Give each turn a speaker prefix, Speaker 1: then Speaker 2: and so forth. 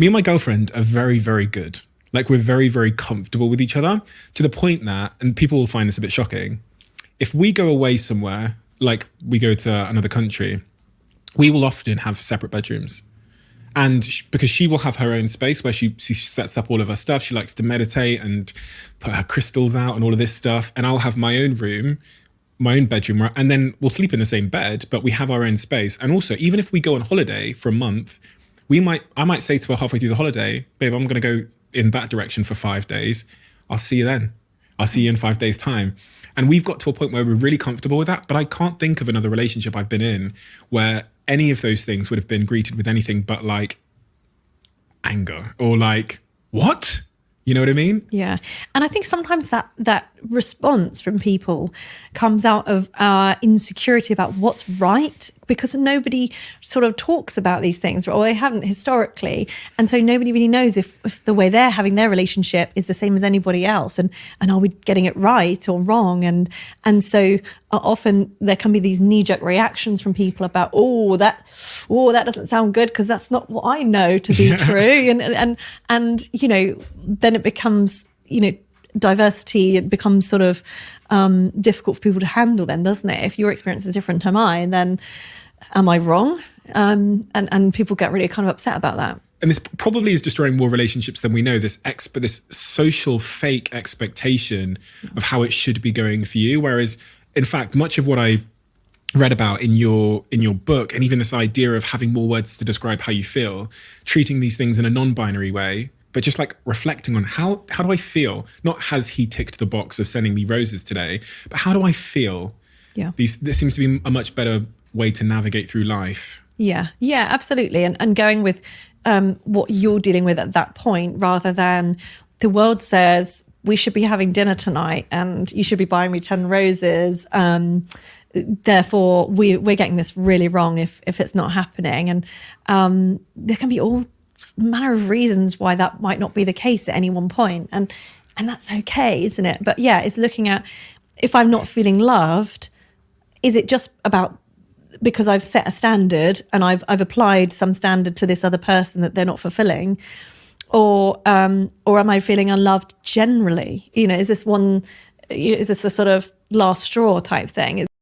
Speaker 1: Me and my girlfriend are very, very good. Like we're very, very comfortable with each other to the point that, and people will find this a bit shocking, if we go away somewhere, like we go to another country, we will often have separate bedrooms. And because she will have her own space where she sets up all of her stuff. She likes to meditate and put her crystals out and all of this stuff. And I'll have my own room, my own bedroom, and then we'll sleep in the same bed, but we have our own space. And also, even if we go on holiday for a month, I might say to her halfway through the holiday, babe, I'm going to go in that direction for 5 days. I'll see you then. I'll see you in 5 days' time. And we've got to a point where we're really comfortable with that. But I can't think of another relationship I've been in where any of those things would have been greeted with anything but like anger or like, what? You know what I mean?
Speaker 2: Yeah. And I think sometimes that response from people comes out of our insecurity about what's right, because nobody sort of talks about these things, or they haven't historically. And so nobody really knows if the way they're having their relationship is the same as anybody else. And are we getting it right or wrong? And so often there can be these knee-jerk reactions from people about, that doesn't sound good because that's not what I know to be true. And you know, then it becomes, you know, diversity, it becomes sort of difficult for people to handle then, doesn't it? If your experience is different to mine, then am I wrong? And people get really kind of upset about that.
Speaker 1: And this probably is destroying more relationships than we know, this social fake expectation of how it should be going for you. Whereas, in fact, much of what I read about in your book, and even this idea of having more words to describe how you feel, treating these things in a non-binary way, but just like reflecting on how do I feel? Not has he ticked the box of sending me roses today, but how do I feel?
Speaker 2: Yeah.
Speaker 1: This seems to be a much better way to navigate through life.
Speaker 2: Yeah, absolutely. And going with what you're dealing with at that point, rather than the world says we should be having dinner tonight and you should be buying me 10 roses. Therefore, we're getting this really wrong if it's not happening. And there can be all manner of reasons why that might not be the case at any one point. And that's okay, isn't it? But yeah, it's looking at, if I'm not feeling loved, is it just about because I've set a standard and I've applied some standard to this other person that they're not fulfilling? Or am I feeling unloved generally? You know, is this the sort of last straw type thing?